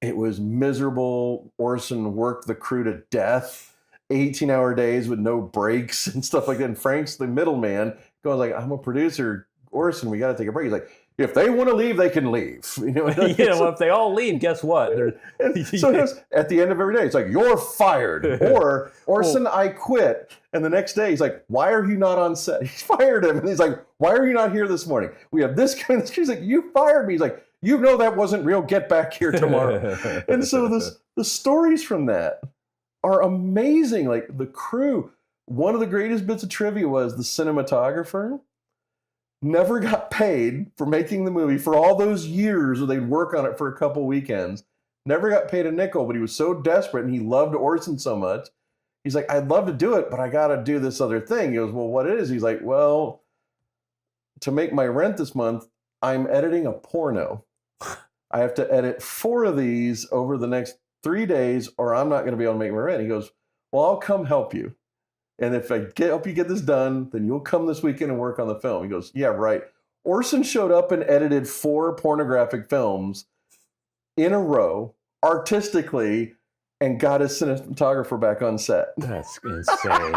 It was miserable. Orson worked the crew to death. 18-hour days with no breaks and stuff like that. And Frank's the middleman, going like, I'm a producer. Orson, we got to take a break. He's like, if they want to leave, they can leave. Well, if they all leave, guess what? So at the end of every day, it's like, you're fired. Or, Orson, I quit. And the next day, he's like, why are you not on set? He's fired him. And he's like, why are you not here this morning? We have this kind of, he's like, you fired me. He's like, you know that wasn't real. Get back here tomorrow. And so the stories from that are amazing. Like the crew, one of the greatest bits of trivia was the cinematographer never got paid for making the movie for all those years where they'd work on it for a couple weekends. Never got paid a nickel, but he was so desperate and he loved Orson so much. He's like, I'd love to do it, but I got to do this other thing. He goes, well, what is? He's like, well, to make my rent this month, I'm editing a porno. I have to edit 4 of these over the next 3 days or I'm not going to be able to make my rent. He goes, well, I'll come help you. And if I help you get this done, then you'll come this weekend and work on the film. He goes, yeah, right. Orson showed up and edited 4 pornographic films in a row, artistically, and got his cinematographer back on set. That's insane.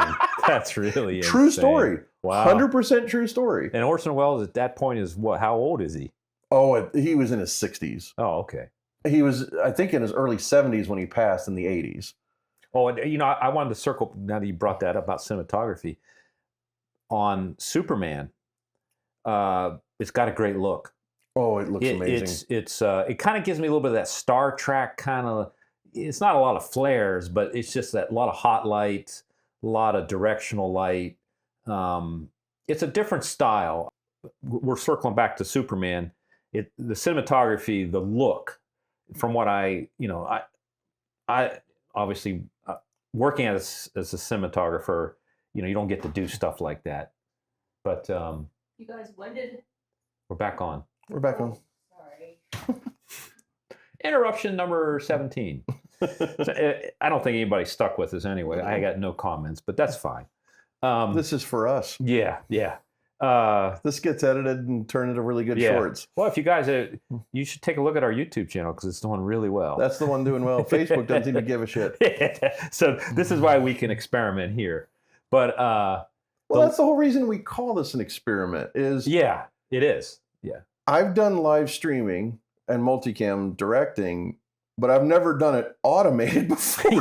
That's really insane. True story. Wow. 100% true story. And Orson Welles at that point is what? How old is he? Oh, he was in his 60s. Oh, okay. He was, I think, in his early 70s when he passed in the 80s. Oh, and I wanted to circle, now that you brought that up about cinematography, on Superman, it's got a great look. Oh, it looks amazing. It kind of gives me a little bit of that Star Trek kind of, it's not a lot of flares, but it's just that a lot of hot light, a lot of directional light. It's a different style. We're circling back to Superman. The cinematography, the look, from what I obviously working as a cinematographer, you don't get to do stuff like that. But you guys, when did? We're back on. We're back on. Sorry. Interruption number 17. So, I don't think anybody stuck with us anyway. I got no comments, but that's fine. This is for us. Yeah. This gets edited and turned into really good shorts. Well, if you guys, you should take a look at our YouTube channel because it's doing really well. That's the one doing well. Facebook doesn't even give a shit. So this is why we can experiment here. But that's the whole reason we call this an experiment. Is it is. Yeah, I've done live streaming and multicam directing, but I've never done it automated before.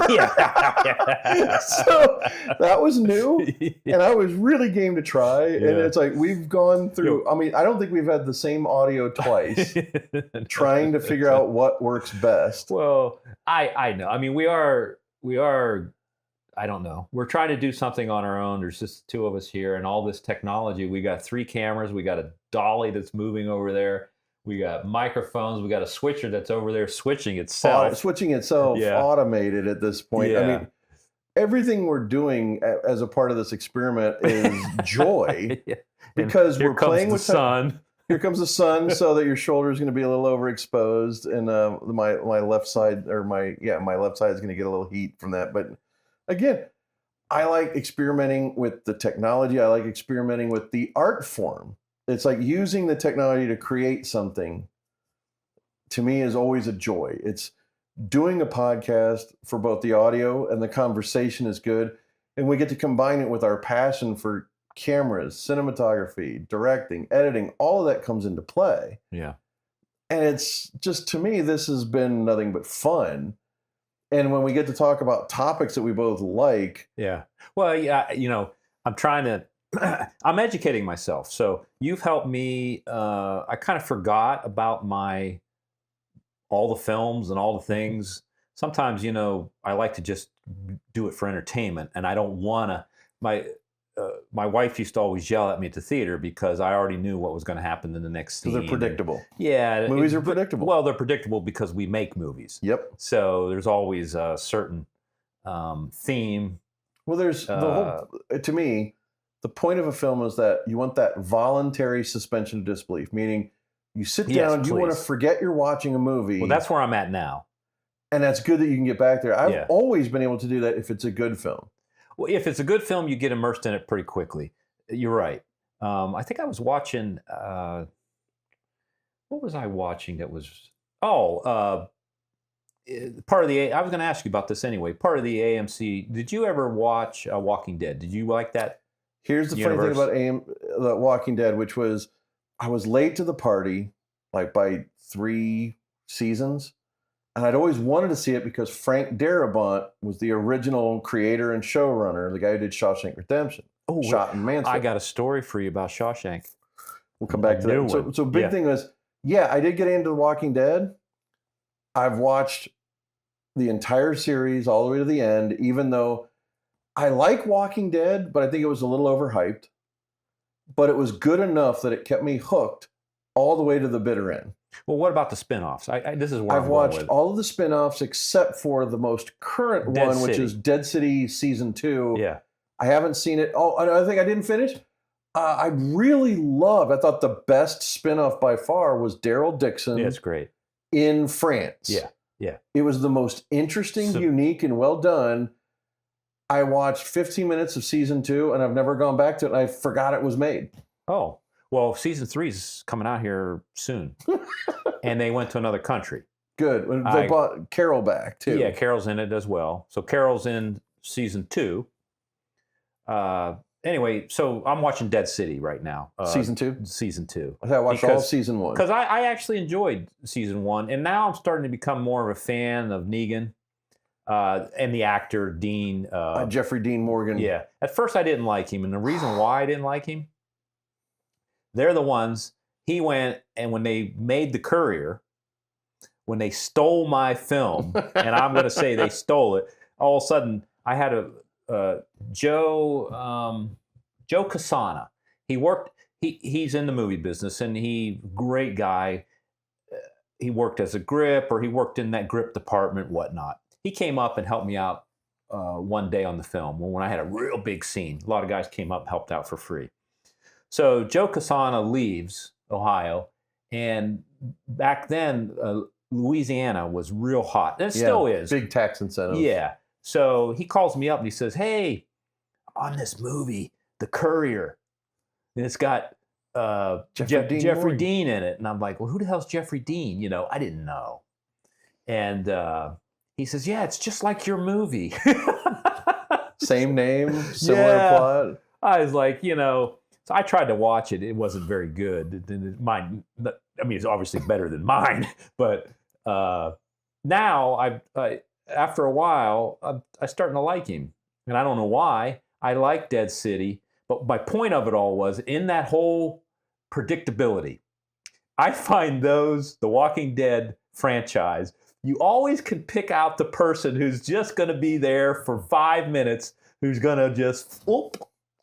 So that was new, and I was really game to try. And it's like we've gone through. I mean, I don't think we've had the same audio twice, trying to figure out what works best. Well, I know. I mean, we are. I don't know. We're trying to do something on our own. There's just 2 of us here, and all this technology. We got 3 cameras. We got a dolly that's moving over there. We got microphones. We got a switcher that's over there switching itself. Automated at this point. Yeah. I mean, everything we're doing as a part of this experiment is joy because we're playing with the sun. Here comes the sun, so that your shoulder is going to be a little overexposed, and my left side my left side is going to get a little heat from that. But again, I like experimenting with the technology. I like experimenting with the art form. It's like using the technology to create something, to me, is always a joy. It's doing a podcast for both the audio and the conversation is good. And we get to combine it with our passion for cameras, cinematography, directing, editing. All of that comes into play. Yeah. And it's just, to me, this has been nothing but fun. And when we get to talk about topics that we both like. Yeah. Well, I'm trying to, I'm educating myself. So you've helped me. I kind of forgot about all the films and all the things. Sometimes, I like to just do it for entertainment, and I don't want to. My wife used to always yell at me at the theater because I already knew what was going to happen in the next scene. They're predictable. Yeah. Movies are predictable. Well, they're predictable because we make movies. Yep. So there's always a certain theme. Well, there's the whole, to me, the point of a film is that you want that voluntary suspension of disbelief, meaning you sit down, you want to forget you're watching a movie. Well, that's where I'm at now. And that's good that you can get back there. I've always been able to do that if it's a good film. Well, if it's a good film, you get immersed in it pretty quickly. You're right. I think I was watching, what was I watching that was, part of the, I was going to ask you about this anyway, part of the AMC. Did you ever watch Walking Dead? Did you like that? Here's the funny thing about The Walking Dead, which was I was late to the party, like by 3 seasons. And I'd always wanted to see it because Frank Darabont was the original creator and showrunner, the guy who did Shawshank Redemption. Oh, shot in Mansfield. I got a story for you about Shawshank. We'll come back to that. So big thing was, I did get into The Walking Dead. I've watched the entire series all the way to the end, even though I like Walking Dead, but I think it was a little overhyped. But it was good enough that it kept me hooked all the way to the bitter end. Well, what about the spinoffs? This is where I've watched all of the spinoffs except for the most current one, which is Dead City Season 2. Yeah. I haven't seen it. Oh, another thing I didn't finish. I really loved, I thought the best spinoff by far was Daryl Dixon. Yeah, it's great. In France. Yeah, yeah. It was the most interesting, unique, and well done. I watched 15 minutes of Season 2, and I've never gone back to it, and I forgot it was made. Oh, well, Season 3 is coming out here soon. And they went to another country. Good. They brought Carol back, too. Yeah, Carol's in it as well. So Carol's in Season 2. Anyway, so I'm watching Dead City right now. Season 2? Season 2. I watched all Season 1. Because I actually enjoyed Season 1, and now I'm starting to become more of a fan of Negan and the actor, Dean. Jeffrey Dean Morgan. Yeah. At first, I didn't like him, and the reason why I didn't like him, they're the ones, he went, and when they made The Courier, when they stole my film, and I'm going to say they stole it, all of a sudden, I had Joe Casana. He's in the movie business, and great guy. He worked as a grip, or he worked in that grip department, whatnot. He came up and helped me out one day on the film when I had a real big scene. A lot of guys came up and helped out for free. So Joe Casana leaves Ohio, and back then Louisiana was real hot. And it still is. Big tax incentives. Yeah. So he calls me up and he says, "Hey, I'm on this movie, The Courier, and it's got Jeffrey Dean in it." And I'm like, "Well, who the hell's Jeffrey Dean?" You know, I didn't know. And he says, "Yeah, it's just like your movie." Same name, similar plot. I was like, so I tried to watch it. It wasn't very good. Mine, I mean, it's obviously better than mine, but now after a while, I'm starting to like him. And I don't know why. I like Dead City. But my point of it all was, in that whole predictability, I find the Walking Dead franchise, you always can pick out the person who's just going to be there for 5 minutes, who's going to just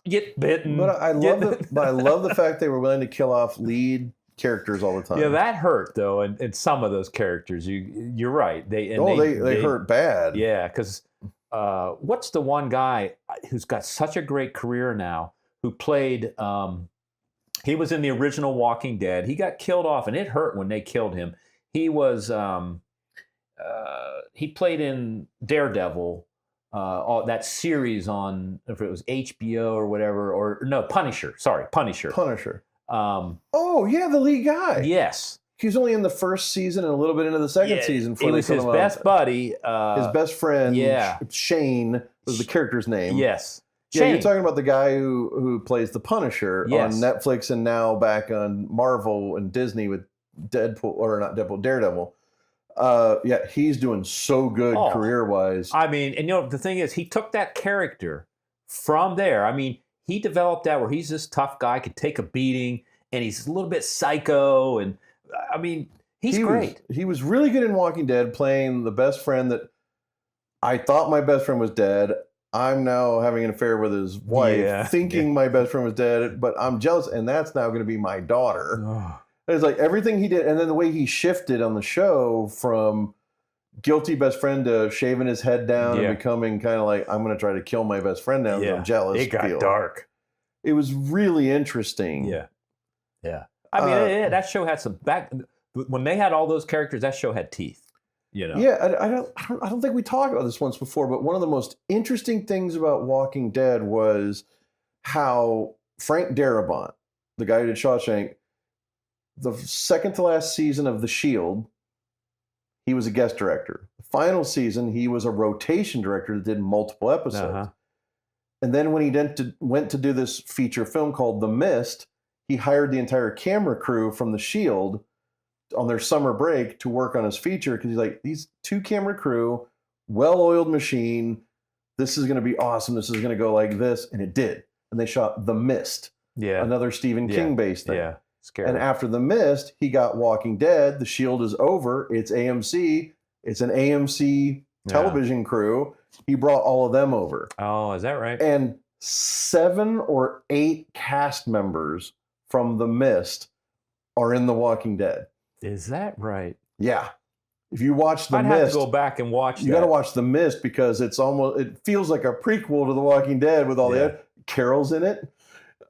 get bitten. But I love the fact they were willing to kill off lead characters all the time. Yeah, that hurt though, and some of those characters, you're right. They hurt bad. Yeah, because what's the one guy who's got such a great career now, who played? He was in the original Walking Dead. He got killed off, and it hurt when they killed him. He was he played in Daredevil. That series on, if it was HBO or whatever, or no, Punisher. Sorry, Punisher. The lead guy. Yes. He was only in the first season and a little bit into the second season. He was his best buddy. His best friend, Shane, was the character's name. Yes. Yeah, you're talking about the guy who plays the Punisher on Netflix and now back on Marvel and Disney with Daredevil. He's doing so good career-wise. I mean, and the thing is, he took that character from there. I mean, he developed that where he's this tough guy, could take a beating, and he's a little bit psycho, and I mean, he's great. He was really good in Walking Dead, playing the best friend that I thought my best friend was dead. I'm now having an affair with his wife, thinking my best friend was dead, but I'm jealous, and that's now going to be my daughter. Oh. It's like everything he did, and then the way he shifted on the show from guilty best friend to shaving his head down and becoming kind of like, I'm going to try to kill my best friend now because I'm jealous. It got dark. It was really interesting. Yeah. Yeah. I mean, that show had some when they had all those characters, that show had teeth. Yeah, I don't think we talked about this once before, but one of the most interesting things about Walking Dead was how Frank Darabont, the guy who did Shawshank, the second to last season of The Shield, he was a guest director. The final season, he was a rotation director that did multiple episodes. And then when he went to do this feature film called The Mist, he hired the entire camera crew from the Shield on their summer break to work on his feature because he's like, these 2 camera crew, well-oiled machine. This is going to be awesome. This is going to go like this. And it did. And they shot The Mist, another Stephen King-based thing. Yeah, scary. And after The Mist, he got Walking Dead. The Shield is over. It's AMC. It's an AMC television crew. He brought all of them over. Oh, is that right? And 7 or 8 cast members from The Mist are in The Walking Dead. Is that right? Yeah. If you watch The I'd Mist, have to go back and watch you got to watch The Mist because it feels like a prequel to The Walking Dead with all the Carol's in it.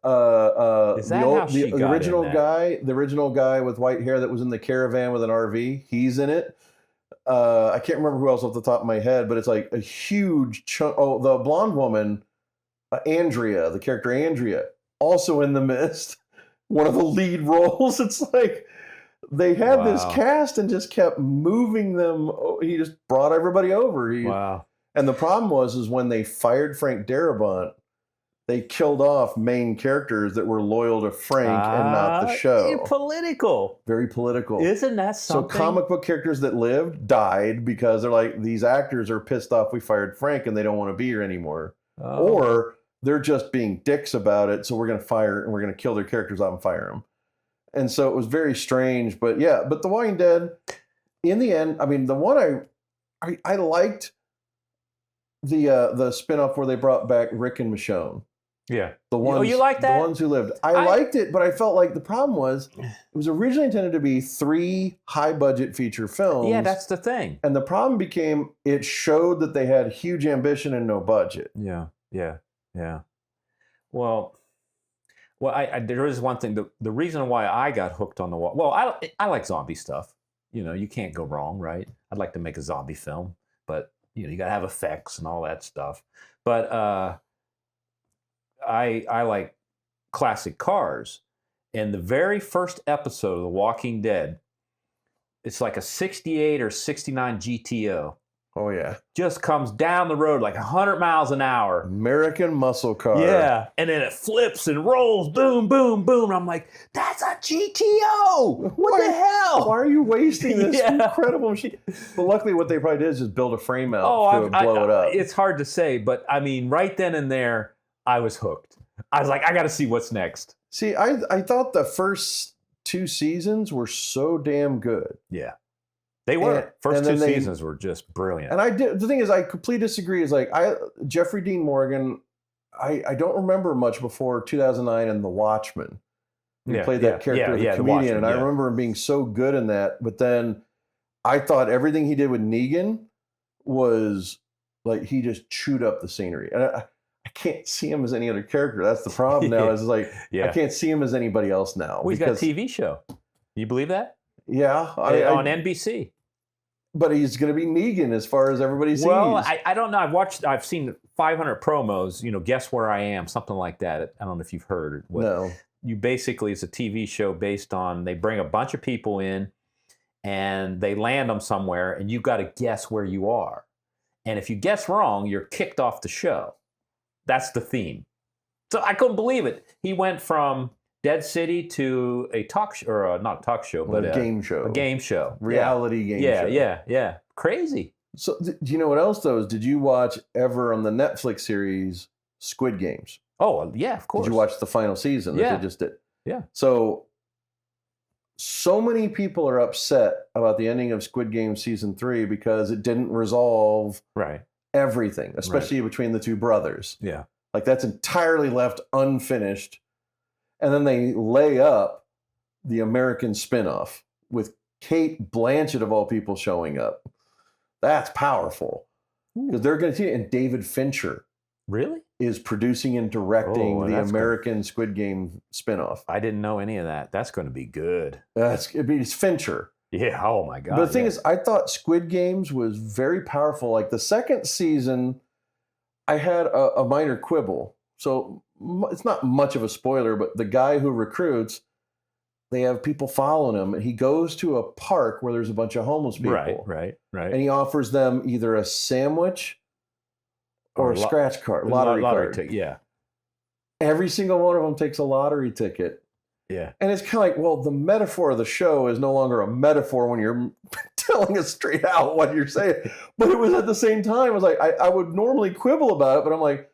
Is that how she got the original in that? guy, the original guy with white hair that was in the caravan with an RV, he's in it. I can't remember who else off the top of my head, but it's like a huge chunk. Oh, the blonde woman, Andrea, the character Andrea, also in The Mist, one of the lead roles. It's like they had this cast and just kept moving them. He just brought everybody over. And the problem was when they fired Frank Darabont, they killed off main characters that were loyal to Frank and not the show. Political. Very political. Isn't that something? So comic book characters that lived died because they're like, these actors are pissed off we fired Frank and they don't want to be here anymore. Or they're just being dicks about it, so we're going to fire and we're going to kill their characters out and fire them. And so it was very strange. But yeah, but The Walking Dead, in the end, I mean, the one I liked the spinoff where they brought back Rick and Michonne. Yeah. The ones, you like that? The ones who lived. I liked it, but I felt like the problem was it was originally intended to be 3 high-budget feature films. Yeah, that's the thing. And the problem became it showed that they had huge ambition and no budget. Yeah. Well, there is one thing. The reason why I got hooked on I like zombie stuff. You can't go wrong, right? I'd like to make a zombie film, but you got to have effects and all that stuff. But I like classic cars. And the very first episode of The Walking Dead, it's like a 68 or 69 GTO. Oh, yeah. Just comes down the road like 100 miles an hour. American muscle car. Yeah. And then it flips and rolls. Boom, boom, boom. And I'm like, that's a GTO. What the hell? Why are you wasting this incredible machine? But luckily what they probably did is just build a frame out to blow it up. It's hard to say. But I mean, right then and there, I was hooked. I was like, I got to see what's next. See, I thought the first 2 seasons were so damn good. Yeah. They were. First 2 seasons were just brilliant. And the thing is, I completely disagree. Is like Jeffrey Dean Morgan, I don't remember much before 2009 and The Watchmen. He played that character as a comedian, and I remember him being so good in that. But then I thought everything he did with Negan was like he just chewed up the scenery. And I can't see him as any other character. That's the problem now. Is like I can't see him as anybody else now. Well, he's got a TV show. You believe that? Yeah, on NBC. But he's going to be Negan as far as everybody sees. Well, I don't know. I've seen 500 promos. Guess Where I Am, something like that. I don't know if you've heard. No. You basically, it's a TV show based on they bring a bunch of people in, and they land them somewhere, and you've got to guess where you are. And if you guess wrong, you're kicked off the show. That's the theme. So I couldn't believe it. He went from Dead City to a talk show, or not a talk show, but a game show. A game show. Reality game show. Yeah. Crazy. So do you know what else, though? Did you watch ever on the Netflix series Squid Games? Oh, yeah, of course. Did you watch the final season that they just did? Yeah. So many people are upset about the ending of Squid Game Season 3 because it didn't resolve everything, especially between the 2 brothers. Yeah. Like that's entirely left unfinished. And then they lay up the American spinoff with Kate Blanchett, of all people, showing up. That's powerful. Because they're going to see it. And David Fincher is producing and directing the American Squid Game spinoff. I didn't know any of that. That's going to be good. It's Fincher. Yeah, oh my God. But the thing is, I thought Squid Games was very powerful. Like the second season, I had a minor quibble. So it's not much of a spoiler, but the guy who recruits, they have people following him, and he goes to a park where there's a bunch of homeless people. Right. And he offers them either a sandwich or a scratch card, lottery card. ticket. Yeah. Every single one of them takes a lottery ticket. Yeah. And it's kind of like, well, the metaphor of the show is no longer a metaphor when you're telling us straight out what you're saying. But it was at the same time, it was like, I would normally quibble about it, but I'm like,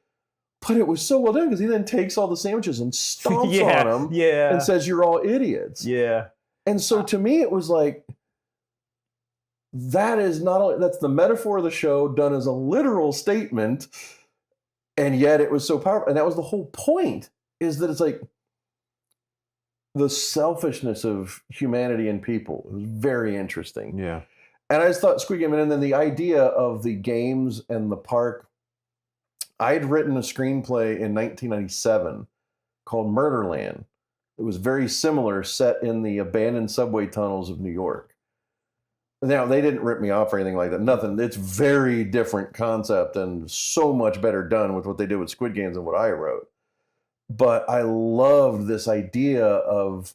but it was so well done because he then takes all the sandwiches and stomps on them and says, you're all idiots. Yeah. And so to me, it was like, that is not only, that's the metaphor of the show done as a literal statement. And yet it was so powerful. And that was the whole point, is that it's like the selfishness of humanity and people. It was very interesting. Yeah. And I just thought Squid Game, and then the idea of the games and the park. I had written a screenplay in 1997 called Murderland. It was very similar, set in the abandoned subway tunnels of New York. Now, they didn't rip me off or anything like that. Nothing. It's very different concept and so much better done with what they did with Squid Games than what I wrote. But I loved this idea of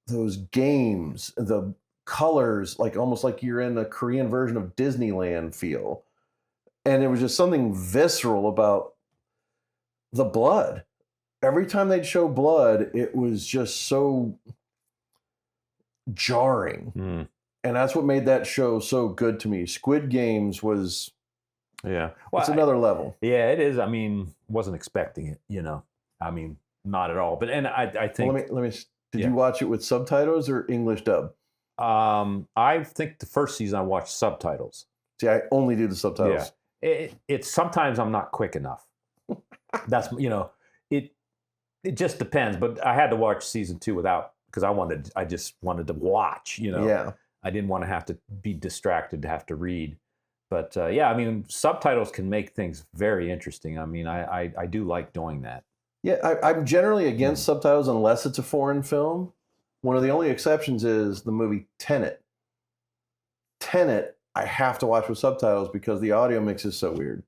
those games, the colors, like almost like you're in a Korean version of Disneyland feel. And there was just something visceral about the blood. Every time they'd show blood, it was just so jarring. Mm. And that's what made that show so good to me. Squid Games was, well, it's another level. Yeah, it is. I mean, wasn't expecting it, I mean, not at all. But, and I think. Well, let me, did you watch it with subtitles or English dub? I think the first season I watched subtitles. See, I only do the subtitles. Yeah. It's sometimes I'm not quick enough. That's, it just depends. But I had to watch season 2 without, because I just wanted to watch, Yeah. I didn't want to have to be distracted to have to read. But I mean, subtitles can make things very interesting. I mean, I do like doing that. Yeah, I'm generally against subtitles unless it's a foreign film. One of the only exceptions is the movie Tenet. Tenet, I have to watch with subtitles because the audio mix is so weird.